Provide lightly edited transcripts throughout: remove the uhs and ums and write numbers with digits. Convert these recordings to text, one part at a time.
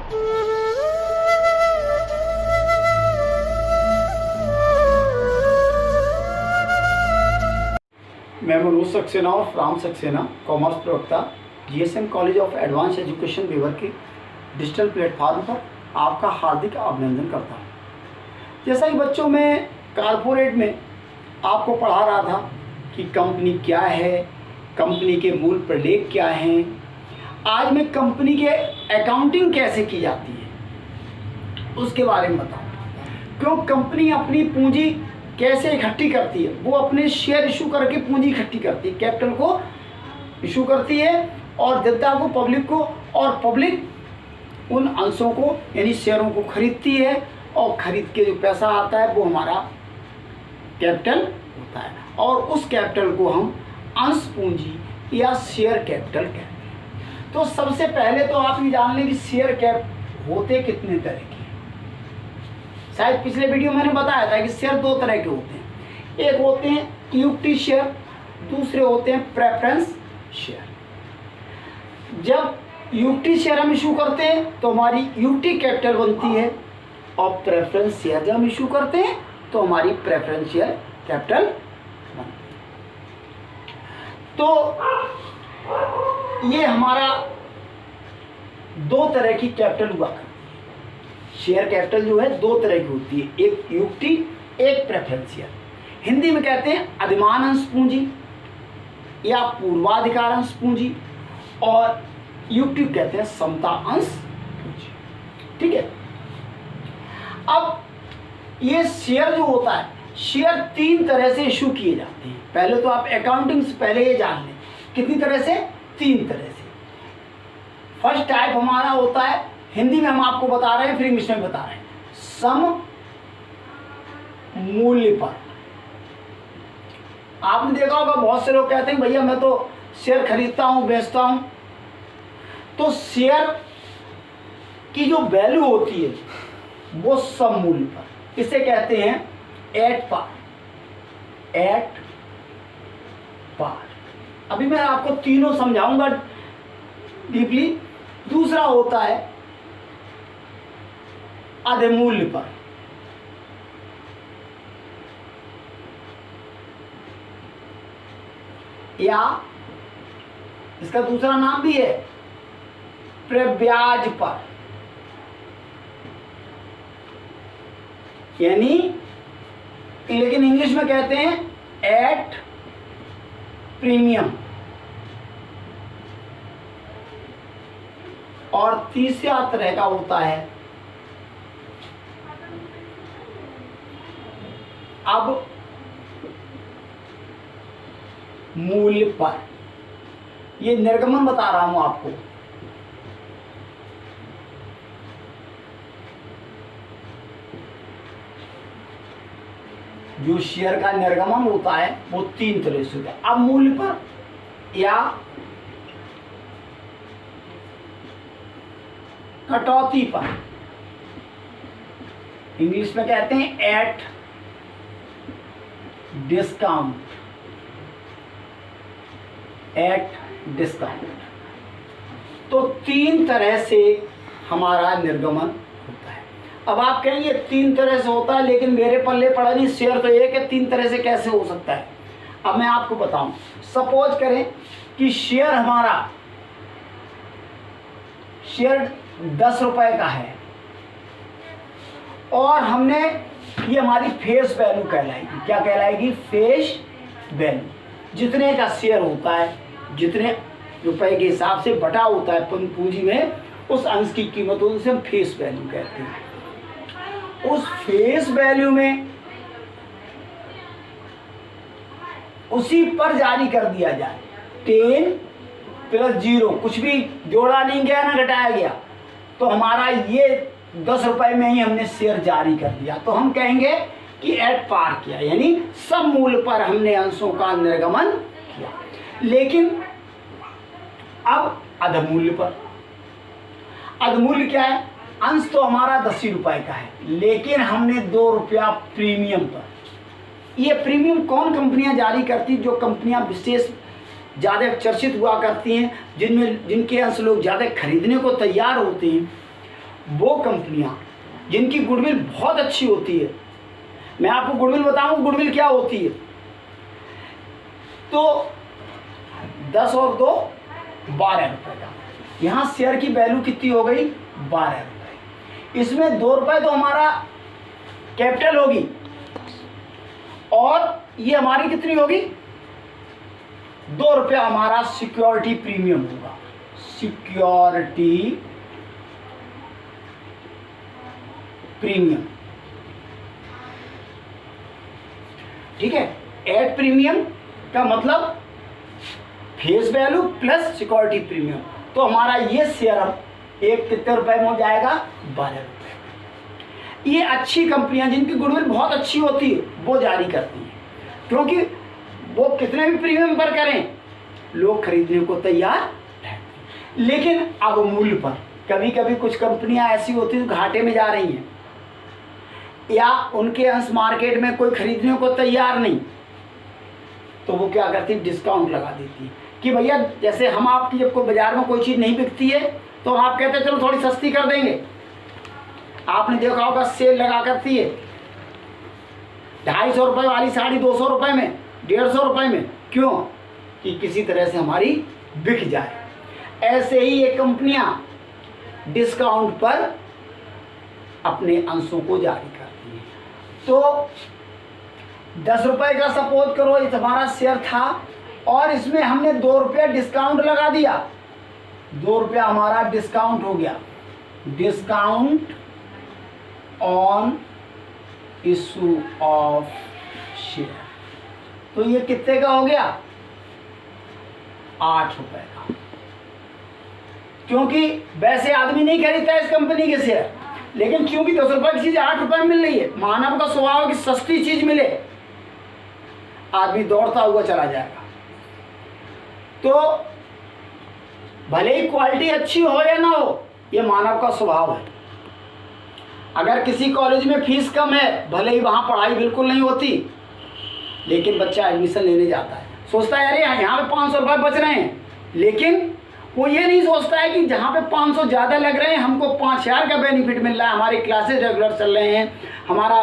मैं मनोज सक्सेना और राम सक्सेना, कॉमर्स प्रवक्ता, GSM college of advance education Bewar के डिजिटल प्लेटफॉर्म पर आपका हार्दिक अभिनंदन करता हूँ। जैसा कि बच्चों में कारपोरेट में आपको पढ़ा रहा था कि कंपनी क्या है, कंपनी के मूल प्रलेख क्या हैं, आज मैं कंपनी के अकाउंटिंग कैसे की जाती है उसके बारे में बताऊँ। क्यों कंपनी अपनी पूंजी कैसे इकट्ठी करती है, वो अपने शेयर इशू करके पूंजी इकट्ठी करती है, कैपिटल को इशू करती है और जनता को, पब्लिक को, और पब्लिक उन अंशों को यानी शेयरों को खरीदती है और खरीद के जो पैसा आता है वो हमारा कैपिटल होता है और उस कैपिटल को हम अंश पूंजी या शेयर कैपिटल कहते हैं। तो सबसे पहले तो आप ये जान लें कि शेयर कैप होते कितने तरह के। शायद पिछले वीडियो मैंने बताया था कि शेयर दो तरह के होते हैं, एक होते हैं इक्विटी शेयर, दूसरे होते हैं प्रेफरेंस शेयर। जब इक्विटी शेयर हम इशू करते हैं तो हमारी इक्विटी कैपिटल बनती है और प्रेफरेंस शेयर जब हम इशू करते हैं तो हमारी प्रेफरेंस शेयर कैपिटल बनती है। तो ये हमारा दो तरह की कैपिटल हुआ करती है। शेयर कैपिटल जो है दो तरह की होती है, एक इक्विटी, एक प्रेफरेंस शेयर। हिंदी में कहते हैं अधिमान अंश पूंजी या पूर्वाधिकार अंश पूंजी और इक्विटी कहते हैं समता अंश पूंजी। ठीक है। अब ये शेयर जो होता है, शेयर तीन तरह से इशू किए जाते हैं। पहले तो आप अकाउंटिंग से पहले ये जान लें कितनी तरह से, तीन तरह से। फर्स्ट टाइप हमारा होता है, हिंदी में हम आपको बता रहे हैं, फिर इंग्लिश में बता रहे हैं, सम मूल्य पर। आपने देखा होगा बहुत से लोग कहते हैं भैया मैं तो शेयर खरीदता हूं, बेचता हूं। तो शेयर की जो वैल्यू होती है वो सम मूल्य पर, इसे कहते हैं एट पार। एट पार अभी मैं आपको तीनों समझाऊंगा डीपली। दूसरा होता है अधिमूल्य पर, या इसका दूसरा नाम भी है प्रब्याज पर, यानी लेकिन इंग्लिश में कहते हैं एट प्रीमियम। और तीसरा तरह का होता है अब मूल्य पर। ये निर्गमन बता रहा हूं आपको। जो शेयर का निर्गमन होता है वो तीन तरह से होता है, अब मूल्य पर या कटौती पर। इंग्लिश में कहते हैं एट डिस्काउंट। At discount. तो तीन तरह से हमारा निर्गमन होता है। अब आप कहेंगे तीन तरह से होता है लेकिन मेरे पल्ले पड़ा नहीं, शेयर तो एक है, तीन तरह से कैसे हो सकता है। अब मैं आपको बताऊं, सपोज करें कि शेयर हमारा शेयर 10 रुपए का है और हमने, ये हमारी फेस वैल्यू कहलाएगी। क्या कहलाएगी? Face value. जितने का शेयर होता है, जितने रुपए के हिसाब से बटा होता है पूंजी में, उस अंश की कीमत होती है, उसे हम फेस वैल्यू कहते हैं। उस फेस वैल्यू में उसी पर जारी कर दिया जाए 10 + 0, कुछ भी जोड़ा नहीं गया ना घटाया गया, तो हमारा ये 10 रुपए में ही हमने शेयर जारी कर दिया, तो हम कहेंगे कि एट पार किया, यानी सम मूल्य पर हमने अंशों का निर्गमन किया। लेकिन अब अधमूल्य पर, अधमूल्य क्या है? अंश तो हमारा 10 रुपए का है लेकिन हमने 2 रुपया प्रीमियम पर। ये प्रीमियम कौन कंपनियां जारी करती? जो कंपनियां विशेष ज़्यादा चर्चित हुआ करती हैं, जिनके अंश लोग ज़्यादा खरीदने को तैयार होते हैं, वो कंपनियां जिनकी गुडविल बहुत अच्छी होती है, मैं आपको गुडविल बताऊं गुडविल क्या होती है, तो 10 और 2 12 रुपए का, यहाँ शेयर की वैल्यू कितनी हो गई 12 रुपए। इसमें 2 रुपए तो हमारा कैपिटल होगी और ये हमारी कितनी होगी 2 रुपया हमारा सिक्योरिटी प्रीमियम होगा, सिक्योरिटी प्रीमियम, ठीक है। एड प्रीमियम का मतलब face value plus security premium, तो हमारा ये शेयर एक कितने रुपए में हो जाएगा 12 रुपए। ये अच्छी कंपनियां जिनकी गुडविल बहुत अच्छी होती है वो जारी करती हैं, क्योंकि वो कितने भी प्रीमियम पर करें लोग खरीदने को तैयार हैं। लेकिन अब मूल्य पर कभी कभी कुछ कंपनियां ऐसी होती हैं घाटे में जा रही हैं या उनके अंश मार्केट में कोई खरीदने को तैयार नहीं, तो वो क्या करती है डिस्काउंट लगा देती है कि भैया जैसे हम आपकी जब कोई बाजार में कोई चीज़ नहीं बिकती है तो आप कहते हैं चलो थोड़ी सस्ती कर देंगे। आपने देखा होगा सेल लगा करती है 250 रुपये वाली साड़ी 200 रुपये में, 150 रुपये में, क्यों कि किसी तरह से हमारी बिक जाए। ऐसे ही ये कंपनियां डिस्काउंट पर अपने अंशों को जारी करती हैं। तो 10 रुपये का सपोज करो ये हमारा शेयर था और इसमें हमने 2 रुपया डिस्काउंट लगा दिया, 2 रुपया हमारा डिस्काउंट हो गया, discount on issue of share, तो ये कितने का हो गया 8 रुपए का, क्योंकि वैसे आदमी नहीं खरीदता इस कंपनी के शेयर, लेकिन क्योंकि 10 रुपए की चीज 8 रुपए में मिल रही है, मानव का स्वभाव है कि सस्ती चीज मिले आदमी दौड़ता हुआ चला जाएगा। तो भले ही क्वालिटी अच्छी हो या ना हो, ये मानव का स्वभाव है। अगर किसी कॉलेज में फीस कम है, भले ही वहाँ पढ़ाई बिल्कुल नहीं होती, लेकिन बच्चा एडमिशन लेने जाता है, सोचता है अरे यहाँ पे 500 रुपये बच रहे हैं, लेकिन वो ये नहीं सोचता है कि जहाँ पे 500 ज़्यादा लग रहे हैं हमको 5000 का बेनिफिट मिल रहा है, हमारी क्लासेज रेगुलर चल रहे हैं, हमारा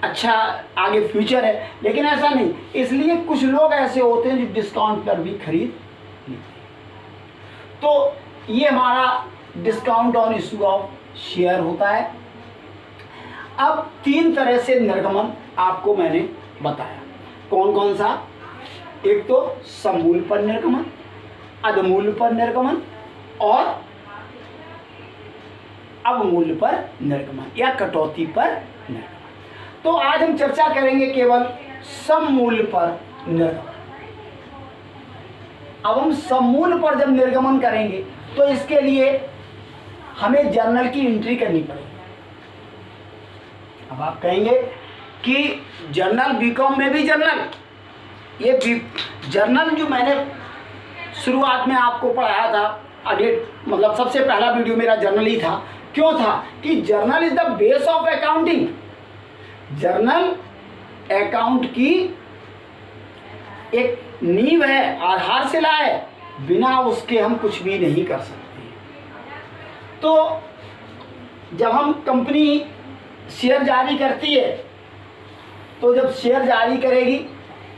अच्छा आगे फ्यूचर है। लेकिन ऐसा नहीं, इसलिए कुछ लोग ऐसे होते हैं जो डिस्काउंट पर भी खरीद लेते हैं। तो ये हमारा discount on issue of share होता है। अब 3 तरह से निर्गमन आपको मैंने बताया, कौन कौन सा, एक तो समूल पर निर्गमन, अधमूल्य पर निर्गमन और अवमूल्य पर निर्गमन या कटौती पर निर्गमन। तो आज हम चर्चा करेंगे केवल सममूल्य पर निर्गमन। अब हम सममूल्य पर जब निर्गमन करेंगे तो इसके लिए हमें जर्नल की एंट्री करनी पड़ेगी। अब आप कहेंगे कि जर्नल बीकॉम में भी जर्नल, ये जर्नल जो मैंने शुरुआत में आपको पढ़ाया था, मतलब सबसे पहला वीडियो मेरा जर्नल ही था। क्यों था कि journal is the base of accounting, journal account की एक नींव है, आधारशिला है, बिना उसके हम कुछ भी नहीं कर सकते। तो जब हम कंपनी शेयर जारी करती है, तो जब शेयर जारी करेगी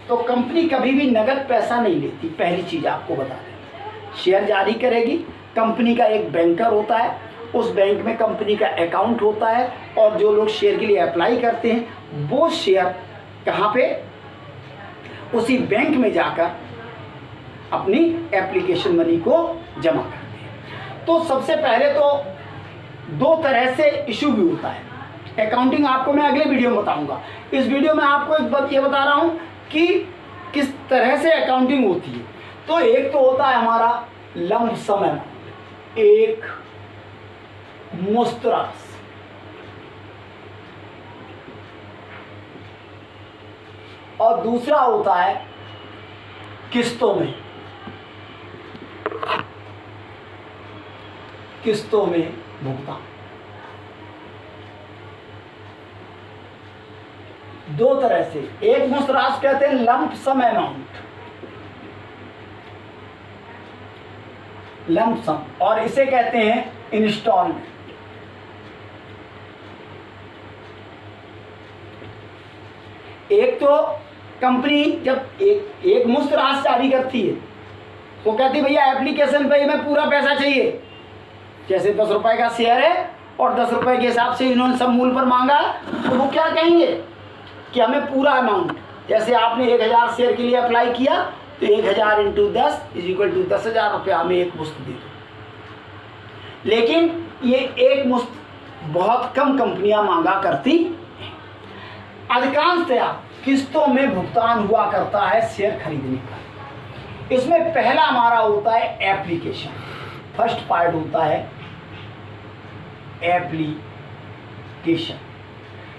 तो कंपनी कभी भी नगद पैसा नहीं लेती। पहली चीज़ आपको बता दें, शेयर जारी करेगी, कंपनी का एक बैंकर होता है, उस बैंक में कंपनी का अकाउंट होता है, और जो लोग शेयर के लिए अप्लाई करते हैं वो शेयर कहाँ पे, उसी बैंक में जाकर अपनी एप्लीकेशन मनी को जमा करते हैं। तो सबसे पहले तो 2 तरह से इशू भी होता है। अकाउंटिंग आपको मैं अगले वीडियो में बताऊंगा, इस वीडियो में आपको एक बात ये बता रहा हूँ कि किस तरह से अकाउंटिंग होती है। तो एक तो होता है हमारा लंप सम अमाउंट, एक मुश्त राशि, और दूसरा होता है किस्तों में, किस्तों में भुगतान। 2 तरह से, एक मुश्त राशि कहते हैं लंप सम अमाउंट, लंप सम, और इसे कहते हैं इंस्टॉलमेंट। एक तो कंपनी जब एक मुफ्त राशि जारी करती है, वो कहती है भैया एप्लीकेशन पे हमें पूरा पैसा चाहिए, जैसे 10 रुपए का शेयर है और 10 रुपए के हिसाब से इन्होंने सब मूल पर मांगा, तो वो क्या कहेंगे कि हमें पूरा अमाउंट, जैसे आपने 1000 शेयर के लिए अप्लाई किया तो 1000 इंटू 10 इक्वल टू 10,000 रुपये हमें एक मुश्त दे दो। लेकिन ये एक मुश्त बहुत कम कंपनियां मांगा करती हैं। अधिकांशतया किस्तों में भुगतान हुआ करता है शेयर खरीदने का। इसमें पहला हमारा होता है एप्लीकेशन, फर्स्ट पार्ट होता है एप्लीकेशन।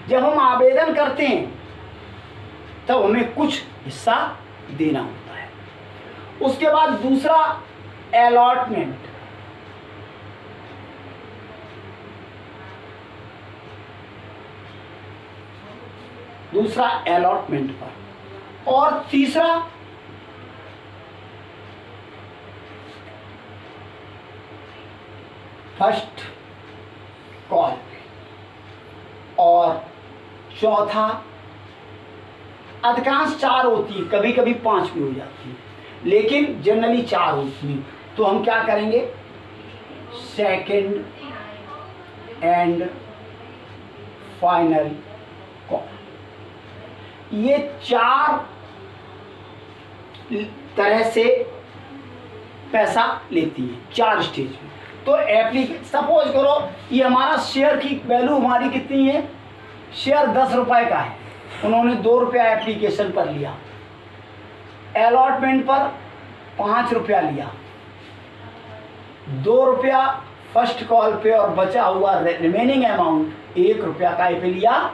जब हम आवेदन करते हैं तब हमें कुछ हिस्सा देना होता है। उसके बाद दूसरा अलॉटमेंट, दूसरा अलॉटमेंट पर, और तीसरा फर्स्ट कॉल पे, और चौथा अधिकांश 4 होती है, कभी कभी 5 भी हो जाती है, लेकिन जनरली 4 होती है। तो हम क्या करेंगे, सेकंड एंड फाइनल कॉल। ये 4 तरह से पैसा लेती है, 4 स्टेज में। तो सपोज करो ये हमारा शेयर की वैल्यू हमारी कितनी है, शेयर 10 रुपए का है, उन्होंने 2 रुपया एप्लीकेशन पर लिया, अलॉटमेंट पर 5 रुपया लिया, 2 रुपया फर्स्ट कॉल पे और बचा हुआ रिमेनिंग अमाउंट 1 रुपया का पे लिया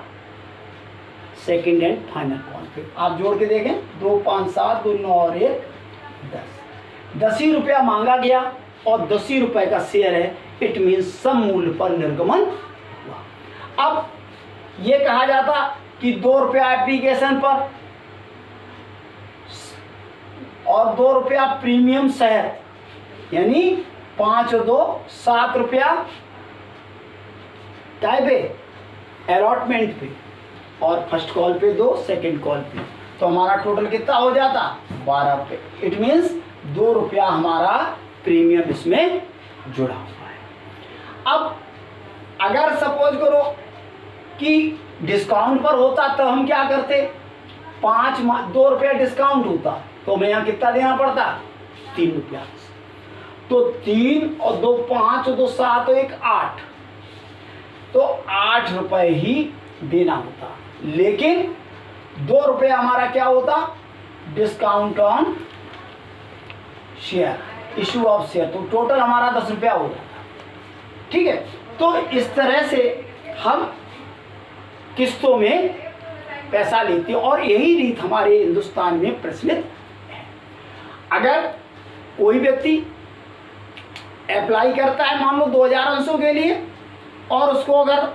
सेकंड एंड फाइनल कॉल पे। आप जोड़ के देखें, 2 5 7 2 9 और 1 10, 10 ही रुपया मांगा गया और 10 ही रुपए का शेयर है, इट मीन्स सम मूल्य पर निर्गमन हुआ। अब ये कहा जाता कि 2 रुपया एप्लीकेशन पर और 2 रुपया प्रीमियम शहर, यानी 5 और 2 7 रुपया काय पे, अलॉटमेंट पे, और फर्स्ट कॉल पे 2, सेकंड कॉल पे, तो हमारा टोटल कितना हो जाता, 12 रुपये। इट मीन्स 2 रुपया हमारा प्रीमियम इसमें जुड़ा हुआ है। अब अगर सपोज करो कि डिस्काउंट पर होता तो हम क्या करते, 2 रुपया डिस्काउंट होता तो हमें यहाँ कितना देना पड़ता, 3 रुपया। तो 3 और 2 5 और 2 7 और 1 8, तो 8 रुपये ही देना होता। लेकिन 2 रुपया हमारा क्या होता, discount on share, issue of share, तो टोटल हमारा 10 रुपया हो जाता। ठीक है, तो इस तरह से हम किस्तों में पैसा लेते हैं और यही रीत हमारे हिंदुस्तान में प्रचलित है। अगर कोई व्यक्ति अप्लाई करता है मान लो 2000 अंशों के लिए, और उसको अगर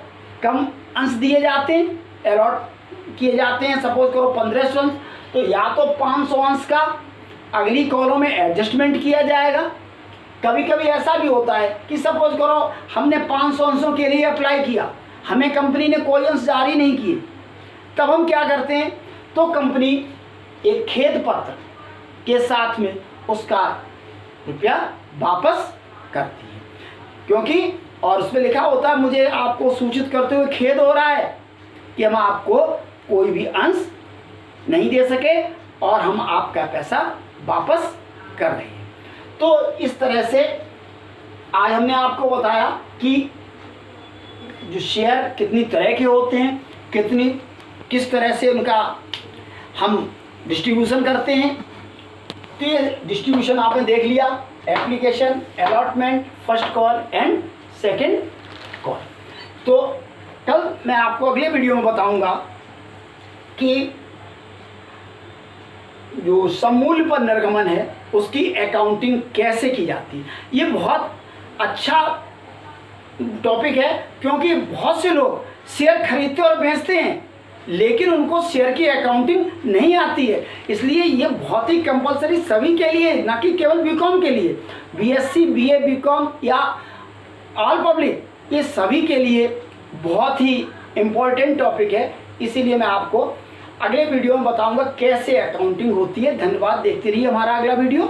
कम अंश दिए जाते हैं, अलॉट किए जाते हैं, सपोज करो 1500 अंश, तो या तो 500 अंश का अगली कॉलों में एडजस्टमेंट किया जाएगा। कभी कभी ऐसा भी होता है कि सपोज करो हमने 500 अंशों के लिए अप्लाई किया, हमें कंपनी ने कोई अंश जारी नहीं किए, तब हम क्या करते हैं, तो कंपनी एक खेद पत्र के साथ में उसका रुपया वापस करती है, क्योंकि और उसमें लिखा होता है मुझे आपको सूचित करते हुए खेद हो रहा है कि हम आपको कोई भी अंश नहीं दे सके और हम आपका पैसा वापस कर रहे हैं। तो इस तरह से आज हमने आपको बताया कि जो शेयर कितनी तरह के होते हैं, किस तरह से उनका हम डिस्ट्रीब्यूशन करते हैं। तो ये डिस्ट्रीब्यूशन आपने देख लिया, application, allotment, first call and second call. तो कल मैं आपको अगले वीडियो में बताऊंगा कि जो सममूल्य पर निर्गमन है उसकी अकाउंटिंग कैसे की जाती है। ये बहुत अच्छा टॉपिक है, क्योंकि बहुत से लोग शेयर खरीदते और बेचते हैं लेकिन उनको शेयर की अकाउंटिंग नहीं आती है। इसलिए ये बहुत ही कंपलसरी सभी के लिए, ना कि केवल बीकॉम के लिए, बीएससी, बीए, बीकॉम या ऑल पब्लिक, ये सभी के लिए बहुत ही इम्पोर्टेंट टॉपिक है। इसीलिए मैं आपको अगले वीडियो में बताऊंगा कैसे अकाउंटिंग होती है। धन्यवाद, देखते रहिए हमारा अगला वीडियो।